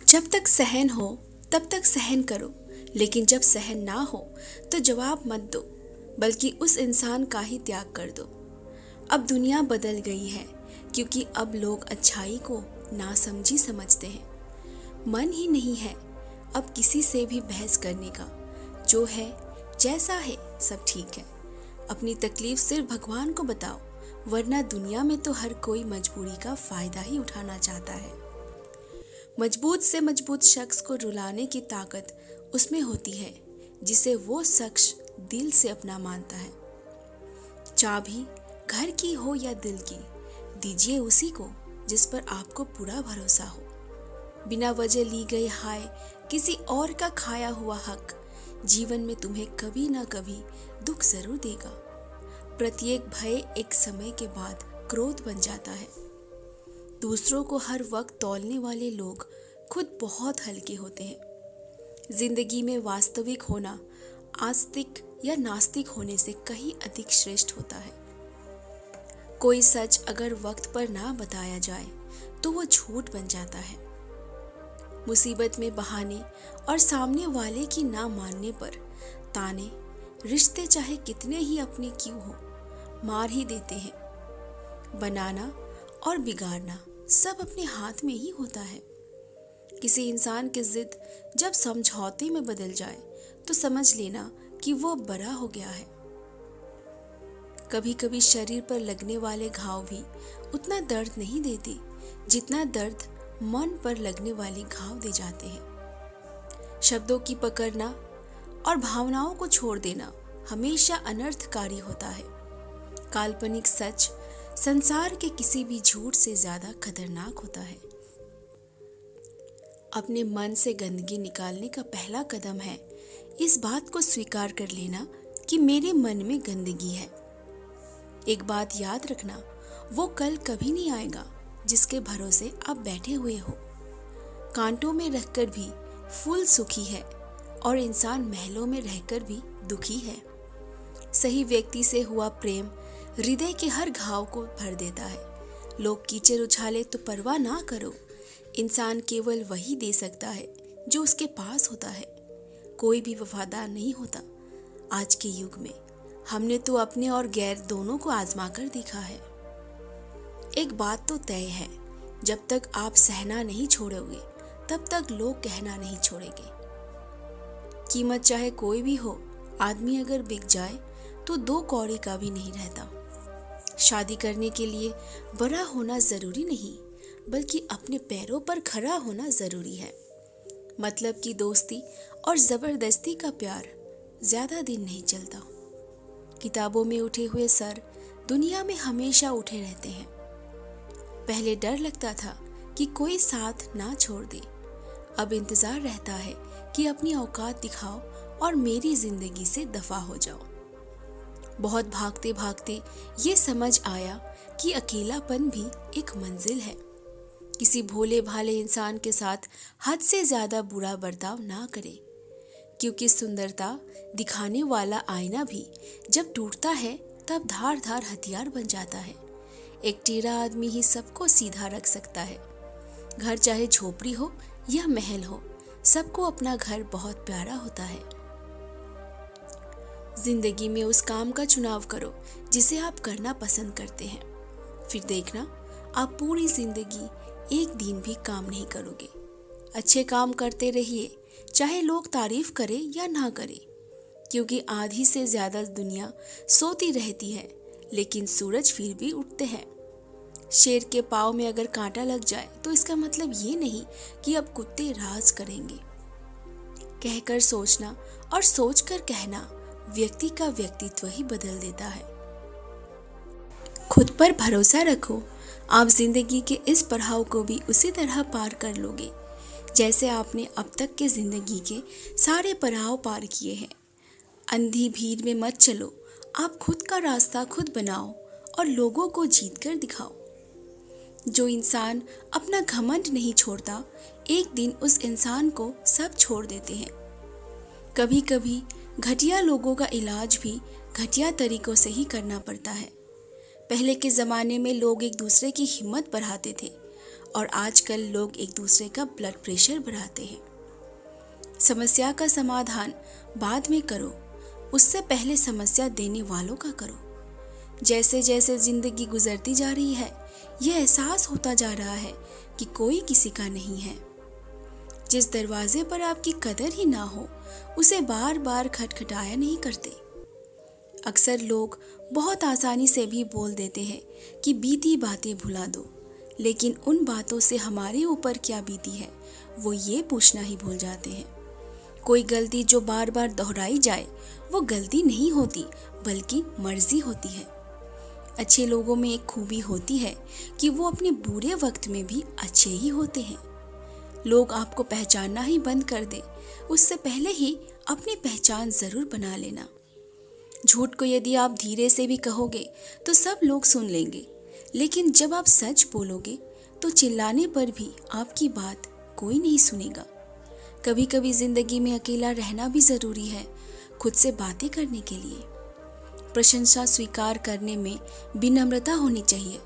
जब तक सहन हो तब तक सहन करो, लेकिन जब सहन ना हो तो जवाब मत दो, बल्कि उस इंसान का ही त्याग कर दो। अब दुनिया बदल गई है, क्योंकि अब लोग अच्छाई को नासमझी समझते हैं। मन ही नहीं है अब किसी से भी बहस करने का। जो है जैसा है सब ठीक है। अपनी तकलीफ सिर्फ भगवान को बताओ, वरना दुनिया में तो हर कोई मजबूरी का फायदा ही उठाना चाहता है। मजबूत से मजबूत शख्स को रुलाने की ताकत उसमें होती है जिसे वो शख्स दिल से अपना मानता है। चाबी घर की हो या दिल की, दीजिए उसी को जिस पर आपको पूरा भरोसा हो। बिना वजह ली गई हाय, किसी और का खाया हुआ हक जीवन में तुम्हें कभी ना कभी दुख जरूर देगा। प्रत्येक भय एक समय के बाद क्रोध बन जाता है। दूसरों को हर वक्त तौलने वाले लोग खुद बहुत हल्के होते हैं। जिंदगी में वास्तविक होना आस्तिक या नास्तिक होने से कहीं अधिक श्रेष्ठ होता है। कोई सच अगर वक्त पर ना बताया जाए तो वो झूठ बन जाता है। मुसीबत में बहाने और सामने वाले की ना मानने पर ताने रिश्ते चाहे कितने ही अपने क्यों हो मार ही देते हैं। बनाना और बिगाड़ना सब अपने हाथ में ही होता है। किसी इंसान की जिद जब समझौते में बदल जाए तो समझ लेना कि वो बड़ा हो गया है। कभी कभी शरीर पर लगने वाले घाव भी उतना दर्द नहीं देते जितना दर्द मन पर लगने वाले घाव दे जाते हैं। शब्दों की पकड़ना और भावनाओं को छोड़ देना हमेशा अनर्थकारी होता है। काल्पनिक सच संसार के किसी भी झूठ से ज्यादा खतरनाक होता है। अपने मन से गंदगी निकालने का पहला कदम है इस बात को स्वीकार कर लेना कि मेरे मन में गंदगी है। एक बात याद रखना, वो कल कभी नहीं आएगा जिसके भरोसे आप बैठे हुए हो। कांटों में रहकर भी फूल सुखी है और इंसान महलों में रहकर भी दुखी है। सही व्यक्ति से हुआ प्रेम हृदय के हर घाव को भर देता है। लोग कीचड़ उछाले तो परवाह ना करो, इंसान केवल वही दे सकता है जो उसके पास होता है। कोई भी वफादार नहीं होता। आज के युग में हमने तो अपने और गैर दोनों को आजमा कर देखा है। एक बात तो तय है, जब तक आप सहना नहीं छोड़ोगे तब तक लोग कहना नहीं छोड़ेंगे। कीमत चाहे कोई भी हो, आदमी अगर बिक जाए तो 2 कौड़ी का भी नहीं रहता। शादी करने के लिए बड़ा होना जरूरी नहीं, बल्कि अपने पैरों पर खड़ा होना जरूरी है। मतलब की दोस्ती और जबरदस्ती का प्यार ज्यादा दिन नहीं चलता। किताबों में उठे हुए सर दुनिया में हमेशा उठे रहते हैं। पहले डर लगता था कि कोई साथ ना छोड़ दे, अब इंतजार रहता है कि अपनी औकात दिखाओ और मेरी जिंदगी से दफा हो जाओ। बहुत भागते भागते ये समझ आया कि अकेलापन भी एक मंजिल है। किसी भोले भाले इंसान के साथ हद से ज्यादा बुरा बर्ताव ना करें, क्योंकि सुंदरता दिखाने वाला आईना भी जब टूटता है तब धार धार हथियार बन जाता है। एक टेढ़ा आदमी ही सबको सीधा रख सकता है। घर चाहे झोपड़ी हो या महल हो, सबको अपना घर बहुत प्यारा होता है। जिंदगी में उस काम का चुनाव करो जिसे आप करना पसंद करते हैं। फिर देखना, आप पूरी जिंदगी एक दिन भी काम नहीं करोगे। अच्छे काम करते रहिए, चाहे लोग तारीफ करें या ना करें, क्योंकि आधी से ज्यादा दुनिया सोती रहती है, लेकिन सूरज फिर भी उठते हैं। शेर के पाँव में अगर कांटा लग जाए तो इसका मतलब ये नहीं कि अब कुत्ते राज करेंगे। कहकर सोचना और सोचकर कहना व्यक्ति का व्यक्तित्व ही बदल देता है। खुद पर भरोसा रखो, आप जिंदगी के इस पड़ाव को भी उसी तरह पार कर लोगे जैसे आपने अब तक के जिंदगी के सारे पड़ाव पार किए हैं। अंधी भीड़ में मत चलो, आप खुद का रास्ता खुद बनाओ और लोगों को जीत कर दिखाओ। जो इंसान अपना घमंड नहीं छोड़ता, एक दिन उस इंसान को सब छोड़ देते हैं। कभी कभी घटिया लोगों का इलाज भी घटिया तरीकों से ही करना पड़ता है। पहले के ज़माने में लोग एक दूसरे की हिम्मत बढ़ाते थे और आजकल लोग एक दूसरे का ब्लड प्रेशर बढ़ाते हैं। समस्या का समाधान बाद में करो, उससे पहले समस्या देने वालों का करो। जैसे जैसे जिंदगी गुजरती जा रही है, यह एहसास होता जा रहा है कि कोई किसी का नहीं है। जिस दरवाजे पर आपकी कदर ही ना हो, उसे बार बार खटखटाया नहीं करते। अक्सर लोग बहुत आसानी से भी बोल देते हैं कि बीती बातें भुला दो, लेकिन उन बातों से हमारे ऊपर क्या बीती है वो ये पूछना ही भूल जाते हैं। कोई गलती जो बार बार दोहराई जाए वो गलती नहीं होती, बल्कि मर्जी होती है। अच्छे लोगों में एक खूबी होती है कि वो अपने बुरे वक्त में भी अच्छे ही होते हैं। लोग आपको पहचानना ही बंद कर दे, उससे पहले ही अपनी पहचान जरूर बना लेना। झूठ को यदि आप धीरे से भी कहोगे तो सब लोग सुन लेंगे, लेकिन जब आप सच बोलोगे तो चिल्लाने पर भी आपकी बात कोई नहीं सुनेगा। कभी कभी जिंदगी में अकेला रहना भी जरूरी है, खुद से बातें करने के लिए। प्रशंसा स्वीकार करने में विनम्रता होनी चाहिए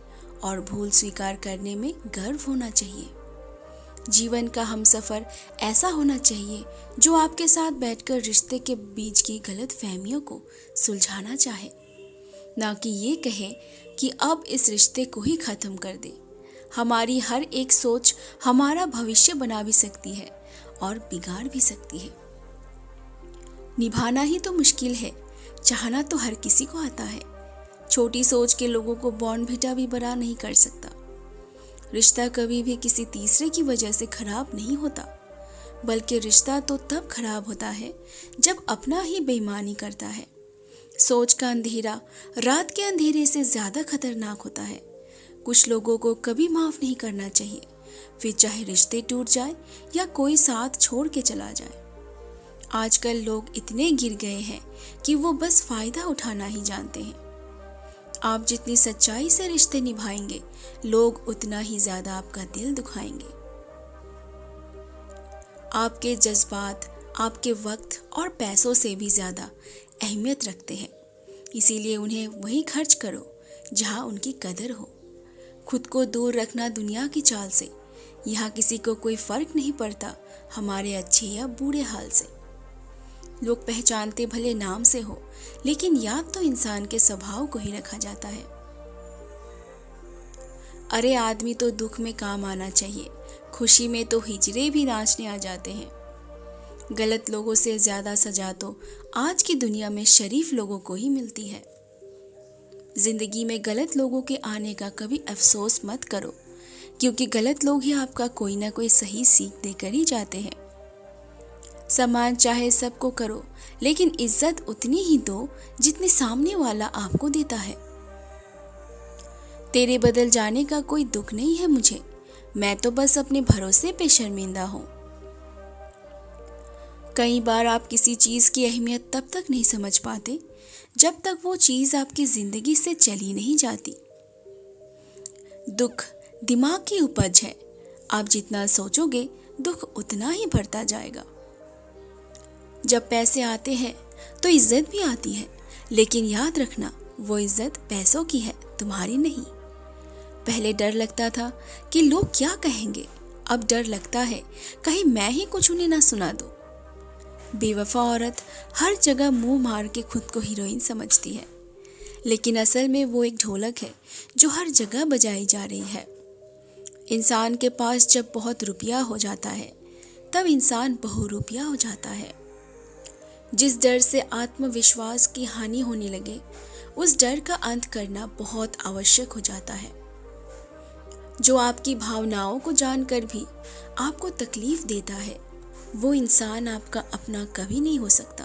और भूल स्वीकार करने में गर्व होना चाहिए। जीवन का हमसफर ऐसा होना चाहिए जो आपके साथ बैठकर रिश्ते के बीच की गलतफहमियों को सुलझाना चाहे, ना कि ये कहे कि अब इस रिश्ते को ही खत्म कर दे। हमारी हर एक सोच हमारा भविष्य बना भी सकती है और बिगाड़ भी सकती है। निभाना ही तो मुश्किल है, चाहना तो हर किसी को आता है। छोटी सोच के लोगों को बॉर्नविटा भी बड़ा नहीं कर सकता। रिश्ता कभी भी किसी तीसरे की वजह से खराब नहीं होता, बल्कि रिश्ता तो तब खराब होता है जब अपना ही बेईमानी करता है। सोच का अंधेरा रात के अंधेरे से ज्यादा खतरनाक होता है। कुछ लोगों को कभी माफ नहीं करना चाहिए, फिर चाहे रिश्ते टूट जाए या कोई साथ छोड़ के चला जाए। आजकल लोग इतने गिर गए हैं कि वो बस फायदा उठाना ही जानते हैं। आप जितनी सच्चाई से रिश्ते निभाएंगे, लोग उतना ही ज्यादा आपका दिल दुखाएंगे। आपके जज्बात आपके वक्त और पैसों से भी ज्यादा अहमियत रखते हैं, इसीलिए उन्हें वहीं खर्च करो जहां उनकी कदर हो। खुद को दूर रखना दुनिया की चाल से। यहाँ किसी को कोई फर्क नहीं पड़ता हमारे अच्छे या बुरे हाल से। लोग पहचानते भले नाम से हो, लेकिन याद तो इंसान के स्वभाव को ही रखा जाता है। अरे आदमी तो दुख में काम आना चाहिए, खुशी में तो हिजड़े भी नाचने आ जाते हैं। गलत लोगों से ज्यादा सजा तो आज की दुनिया में शरीफ लोगों को ही मिलती है। जिंदगी में गलत लोगों के आने का कभी अफसोस मत करो, क्योंकि गलत लोग ही आपका कोई ना कोई सही सीख देकर ही जाते हैं। सम्मान चाहे सबको करो, लेकिन इज्जत उतनी ही दो जितनी सामने वाला आपको देता है। तेरे बदल जाने का कोई दुख नहीं है मुझे, मैं तो बस अपने भरोसे पे शर्मिंदा हूं। कई बार आप किसी चीज की अहमियत तब तक नहीं समझ पाते जब तक वो चीज आपकी जिंदगी से चली नहीं जाती। दुख दिमाग की उपज है, आप जितना सोचोगे दुख उतना ही बढ़ता जाएगा। जब पैसे आते हैं तो इज्जत भी आती है, लेकिन याद रखना वो इज्जत पैसों की है, तुम्हारी नहीं। पहले डर लगता था कि लोग क्या कहेंगे, अब डर लगता है कहीं मैं ही कुछ उन्हें ना सुना दूं। बेवफा औरत हर जगह मुंह मार के खुद को हीरोइन समझती है, लेकिन असल में वो एक ढोलक है जो हर जगह बजाई जा रही है। इंसान के पास जब बहुत रुपया हो जाता है, तब इंसान बहुरूपिया हो जाता है। जिस डर से आत्मविश्वास की हानि होने लगे, उस डर का अंत करना बहुत आवश्यक हो जाता है। जो आपकी भावनाओं को जानकर भी आपको तकलीफ देता है, वो इंसान आपका अपना कभी नहीं हो सकता।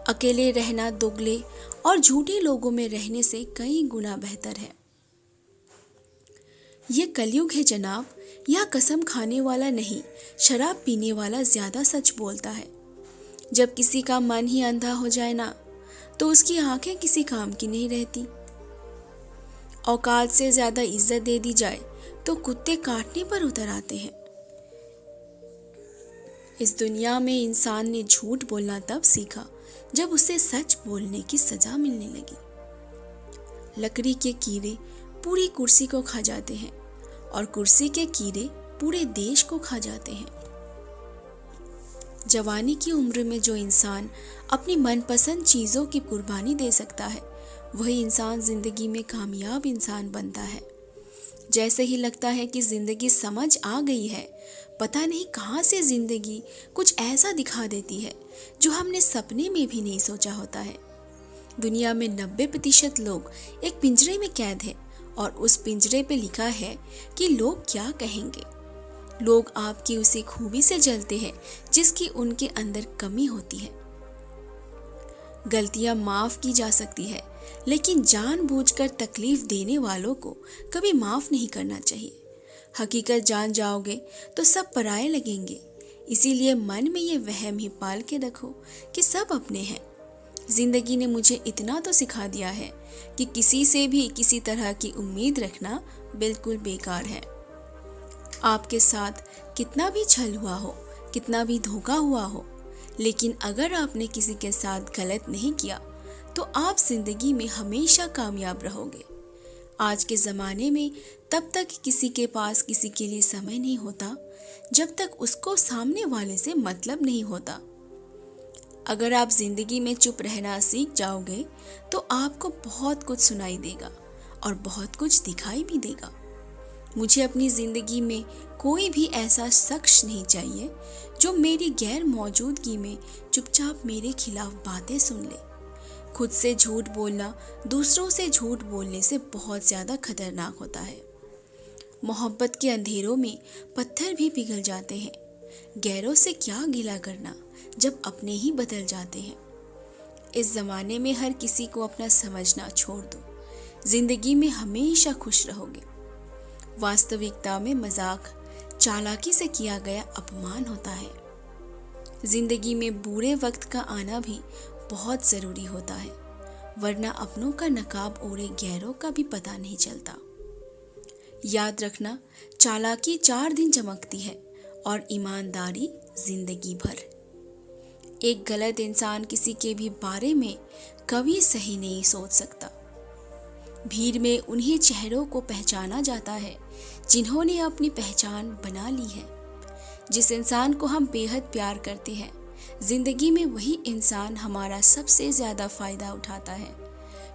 अकेले रहना दोगले और झूठे लोगों में रहने से कई गुना बेहतर है। ये कलयुग है जनाब, यह कसम खाने वाला नहीं, शराब पीने वाला ज्यादा सच बोलता है। जब किसी का मन ही अंधा हो जाए ना, तो उसकी आंखें किसी काम की नहीं रहती। औकात से ज्यादा इज्जत दे दी जाए तो कुत्ते काटने पर उतर आते हैं। इस दुनिया में इंसान ने झूठ बोलना तब सीखा जब उसे सच बोलने की सजा मिलने लगी। लकड़ी के कीड़े पूरी कुर्सी को खा जाते हैं और कुर्सी के कीड़े पूरे देश को खा जाते हैं। जवानी की उम्र में जो इंसान अपनी मनपसंद चीज़ों की कुर्बानी दे सकता है, वही इंसान जिंदगी में कामयाब इंसान बनता है। जैसे ही लगता है कि जिंदगी समझ आ गई है, पता नहीं कहाँ से जिंदगी कुछ ऐसा दिखा देती है जो हमने सपने में भी नहीं सोचा होता है। दुनिया में 90% लोग एक पिंजरे में कैद हैं और उस पिंजरे पे लिखा है कि लोग क्या कहेंगे। लोग आपकी उसी खूबी से जलते हैं जिसकी उनके अंदर कमी होती है। गलतियां माफ की जा सकती है, लेकिन जानबूझकर तकलीफ देने वालों को कभी माफ नहीं करना चाहिए। हकीकत जान जाओगे तो सब पराये लगेंगे, इसीलिए मन में ये वहम ही पाल के रखो कि सब अपने हैं। जिंदगी ने मुझे इतना तो सिखा दिया है कि किसी से भी किसी तरह की उम्मीद रखना बिल्कुल बेकार है। आपके साथ कितना भी छल हुआ हो, कितना भी धोखा हुआ हो, लेकिन अगर आपने किसी के साथ गलत नहीं किया तो आप जिंदगी में हमेशा कामयाब रहोगे। आज के ज़माने में तब तक किसी के पास किसी के लिए समय नहीं होता जब तक उसको सामने वाले से मतलब नहीं होता। अगर आप जिंदगी में चुप रहना सीख जाओगे तो आपको बहुत कुछ सुनाई देगा और बहुत कुछ दिखाई भी देगा। मुझे अपनी जिंदगी में कोई भी ऐसा शख्स नहीं चाहिए जो मेरी गैर मौजूदगी में चुपचाप मेरे खिलाफ बातें सुन ले। खुद से झूठ बोलना दूसरों से झूठ बोलने से बहुत ज़्यादा खतरनाक होता है। मोहब्बत के अंधेरों में पत्थर भी पिघल जाते हैं। गैरों से क्या गिला करना जब अपने ही बदल जाते हैं। इस ज़माने में हर किसी को अपना समझना छोड़ दो, जिंदगी में हमेशा खुश रहोगे। वास्तविकता में मजाक चालाकी से किया गया अपमान होता है। जिंदगी में बुरे वक्त का आना भी बहुत ज़रूरी होता है, वरना अपनों का नकाब ओढ़े गैरों का भी पता नहीं चलता। याद रखना, चालाकी 4 दिन चमकती है और ईमानदारी जिंदगी भर। एक गलत इंसान किसी के भी बारे में कभी सही नहीं सोच सकता। भीड़ में उन्हीं चेहरों को पहचाना जाता है जिन्होंने अपनी पहचान बना ली है। जिस इंसान को हम बेहद प्यार करते हैं, जिंदगी में वही इंसान हमारा सबसे ज़्यादा फ़ायदा उठाता है,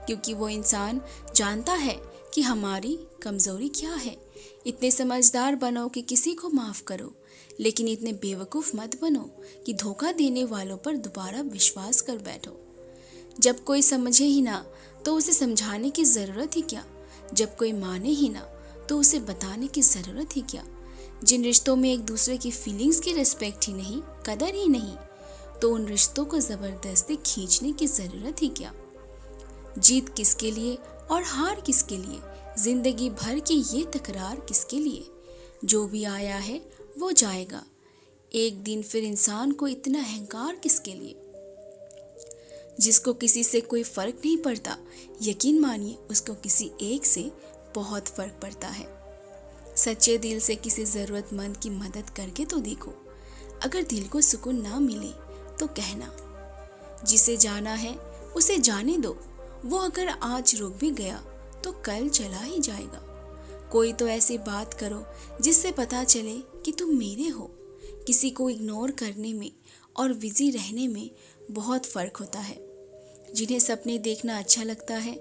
क्योंकि वो इंसान जानता है कि हमारी कमज़ोरी क्या है। इतने समझदार बनो कि किसी को माफ़ करो, लेकिन इतने बेवकूफ़ मत बनो कि धोखा देने वालों पर दोबारा विश्वास कर बैठो। जब कोई समझे ही ना तो उसे समझाने की ज़रूरत ही क्या। जब कोई माने ही ना तो उसे बताने की ज़रूरत ही क्या। जिन रिश्तों में एक दूसरे की फीलिंग्स की रिस्पेक्ट ही नहीं, कदर ही नहीं, तो उन रिश्तों को ज़बरदस्ती खींचने की ज़रूरत ही क्या। जीत किसके लिए और हार किसके लिए, जिंदगी भर की ये तकरार किसके लिए। जो भी आया है वो जाएगा, एक दिन फिर इंसान को इतना अहंकार किसके लिए। जिसको किसी से कोई फ़र्क नहीं पड़ता, यकीन मानिए उसको किसी एक से बहुत फ़र्क पड़ता है। सच्चे दिल से किसी ज़रूरतमंद की मदद करके तो देखो। अगर दिल को सुकून ना मिले तो कहना। जिसे जाना है उसे जाने दो, वो अगर आज रुक भी गया तो कल चला ही जाएगा। कोई तो ऐसी बात करो जिससे पता चले कि तुम मेरे हो। किसी को इग्नोर करने में और बिजी रहने में बहुत फ़र्क होता है। जिन्हें सपने देखना अच्छा लगता है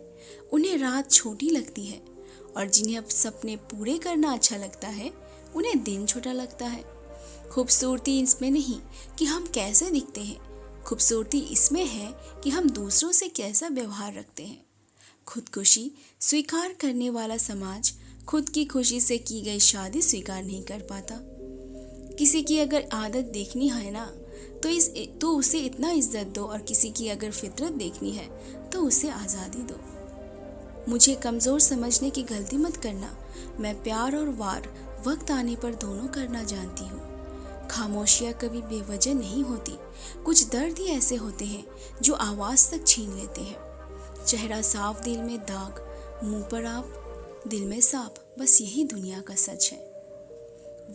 उन्हें रात छोटी लगती है, और जिन्हें अब सपने पूरे करना अच्छा लगता है उन्हें दिन छोटा लगता है। खूबसूरती इसमें नहीं कि हम कैसे दिखते हैं, खूबसूरती इसमें है कि हम दूसरों से कैसा व्यवहार रखते हैं। खुदकुशी स्वीकार करने वाला समाज खुद की खुशी से की गई शादी स्वीकार नहीं कर पाता। किसी की अगर आदत देखनी है ना तो उसे इतना इज्जत दो, और किसी की अगर फितरत देखनी है तो उसे आज़ादी दो। मुझे कमज़ोर समझने की गलती मत करना। मैं प्यार और वार वक्त आने पर दोनों करना जानती हूँ। खामोशियाँ कभी बेवजह नहीं होती। कुछ दर्द ही ऐसे होते हैं जो आवाज़ तक छीन लेते हैं। चेहरा साफ, दिल में दाग, मुंह पर आप, दिल में सांप, बस यही दुनिया का सच है।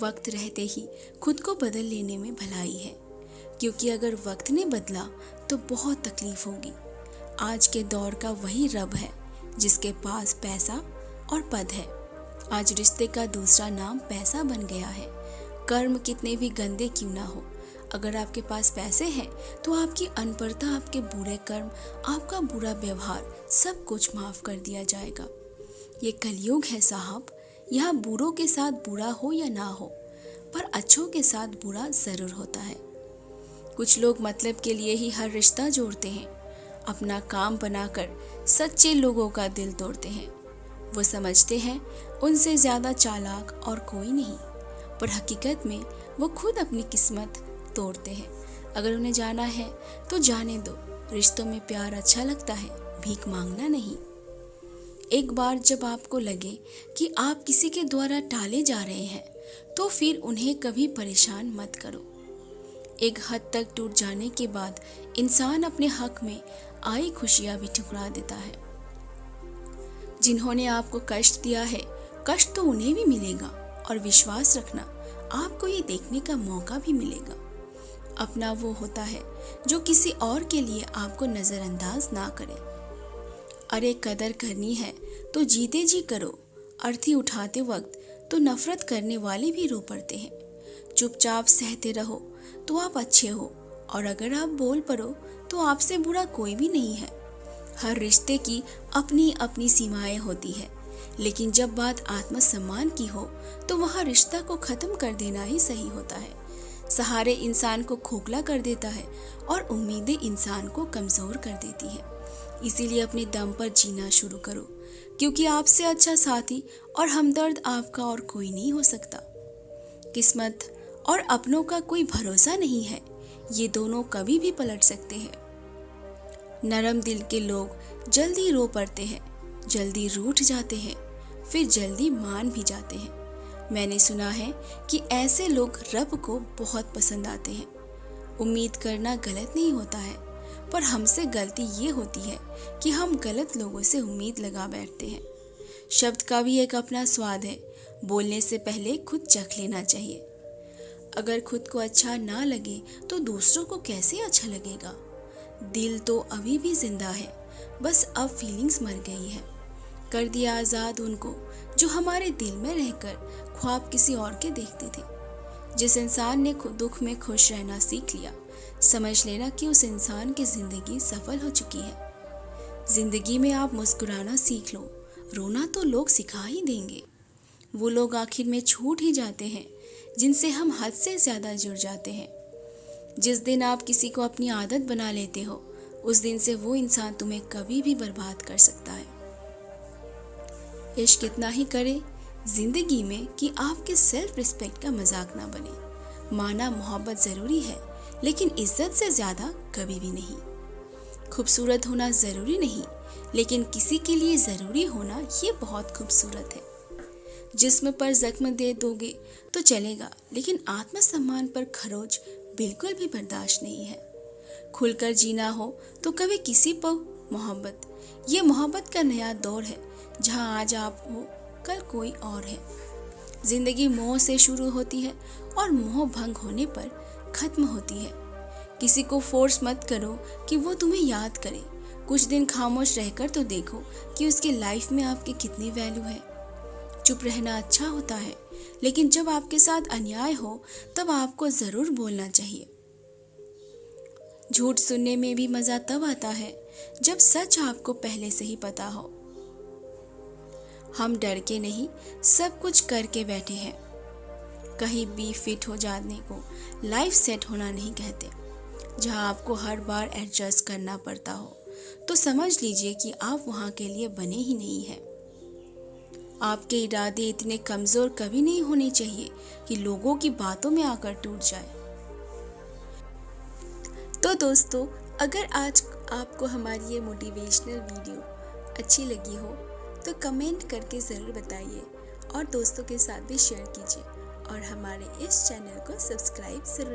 वक्त रहते ही खुद को बदल लेने में भलाई है, क्योंकि अगर वक्त ने बदला तो बहुत तकलीफ होगी। आज के दौर का वही रब है जिसके पास पैसा और पद है, आज रिश्ते का दूसरा नाम पैसा बन गया है। कर्म कितने भी गंदे क्यों ना हो, अगर आपके पास पैसे हैं तो आपकी अनपढ़ता, आपके बुरे कर्म, आपका बुरा व्यवहार सब कुछ माफ कर दिया जाएगा। ये कलयुग है साहब, यहाँ बुरों के साथ बुरा हो या ना हो, पर अच्छों के साथ बुरा जरूर होता है। कुछ लोग मतलब के लिए ही हर रिश्ता जोड़ते हैं, अपना काम बनाकर सच्चे लोगों का दिल तोड़ते हैं। वो समझते हैं उनसे ज्यादा चालाक और कोई नहीं, पर हकीकत में वो खुद अपनी किस्मत तोड़ते हैं। अगर उन्हें जाना है तो जाने दो, रिश्तों में प्यार अच्छा लगता है, भीख मांगना नहीं। एक बार जब आपको लगे कि आप किसी के द्वारा टाले जा रहे हैं तो फिर उन्हें कभी परेशान मत करो। एक हद तक टूट जाने के बाद इंसान अपने हक में आई खुशियां भी ठुकरा देता है। जिन्होंने आपको कष्ट दिया है, कष्ट तो उन्हें भी मिलेगा, और विश्वास रखना आपको ये देखने का मौका भी मिलेगा। अपना वो होता है जो किसी और के लिए आपको नजरअंदाज ना करे। अरे कदर करनी है तो जीते जी करो, अर्थी उठाते वक्त तो नफरत करने वाले भी रो पड़ते हैं। चुपचाप सहते रहो तो आप अच्छे हो, और अगर आप बोल पड़ो तो आपसे बुरा कोई भी नहीं है। हर रिश्ते की अपनी अपनी सीमाएं होती है, लेकिन जब बात आत्मसम्मान की हो तो वहाँ रिश्ता को खत्म कर देना ही सही होता है। सहारे इंसान को खोखला कर देता है और उम्मीदें इंसान को कमजोर कर देती है। इसीलिए अपने दम पर जीना शुरू करो, क्योंकि आपसे अच्छा साथी और हमदर्द आपका और कोई नहीं हो सकता। किस्मत और अपनों का कोई भरोसा नहीं है, ये दोनों कभी भी पलट सकते हैं। नरम दिल के लोग जल्दी रो पड़ते हैं, जल्दी रूठ जाते हैं, फिर जल्दी मान भी जाते हैं। मैंने सुना है कि ऐसे लोग रब को बहुत पसंद आते हैं। उम्मीद करना गलत नहीं होता है, पर हमसे गलती ये होती है कि हम गलत लोगों से उम्मीद लगा बैठते हैं। शब्द का भी एक अपना स्वाद है, बोलने से पहले खुद चख लेना चाहिए। अगर खुद को अच्छा ना लगे तो दूसरों को कैसे अच्छा लगेगा। दिल तो अभी भी जिंदा है, बस अब फीलिंग्स मर गई है। कर दिया आज़ाद उनको जो हमारे दिल में रहकर ख्वाब किसी और के देखते थे। जिस इंसान ने दुख में खुश रहना सीख लिया, समझ लेना कि उस इंसान की जिंदगी सफल हो चुकी है। जिंदगी में आप मुस्कुराना सीख लो, रोना तो लोग सिखा ही देंगे। वो लोग आखिर में छूट ही जाते हैं जिनसे हम हद से ज्यादा जुड़ जाते हैं। जिस दिन आप किसी को अपनी आदत बना लेते हो, उस दिन से वो इंसान तुम्हें कभी भी बर्बाद कर सकता है। इश्क इतना ही करे जिंदगी में कि आपके सेल्फ रिस्पेक्ट का मजाक ना बने। माना मोहब्बत जरूरी है, लेकिन इज्जत से ज्यादा कभी भी नहीं। खूबसूरत होना जरूरी नहीं, लेकिन किसी के लिए जरूरी होना ये बहुत खूबसूरत है। जिस्म पर जख्म दे दोगे तो चलेगा, लेकिन आत्मसम्मान पर खरोच बिल्कुल भी बर्दाश्त नहीं है। खुलकर जीना हो तो कभी किसी पर मोहब्बत, ये मोहब्बत का नया दौर है जहां आज आप हो कल कोई और है। जिंदगी मोह से शुरू होती है और मोह भंग होने पर खत्म होती है। किसी को फोर्स मत करो कि वो तुम्हें याद करे। कुछ दिन खामोश रहकर तो देखो कि उसके लाइफ में आपकी कितनी वैल्यू है। चुप रहना अच्छा होता है, लेकिन जब आपके साथ अन्याय हो तब आपको जरूर बोलना चाहिए। झूठ सुनने में भी मजा तब आता है जब सच आपको पहले से ही पता हो। हम डर के नहीं, सब कुछ करके बैठे हैं। कहीं भी फिट हो जाने को लाइफ सेट होना नहीं कहते। जहां आपको हर बार एडजस्ट करना पड़ता हो तो समझ लीजिए कि आप वहां के लिए बने ही नहीं हैं। आपके इरादे इतने कमजोर कभी नहीं होने चाहिए कि लोगों की बातों में आकर टूट जाए। तो दोस्तों, अगर आज आपको हमारी ये मोटिवेशनल वीडियो अच्छी लगी हो तो कमेंट करके ज़रूर बताइए, और दोस्तों के साथ भी शेयर कीजिए, और हमारे इस चैनल को सब्सक्राइब ज़रूर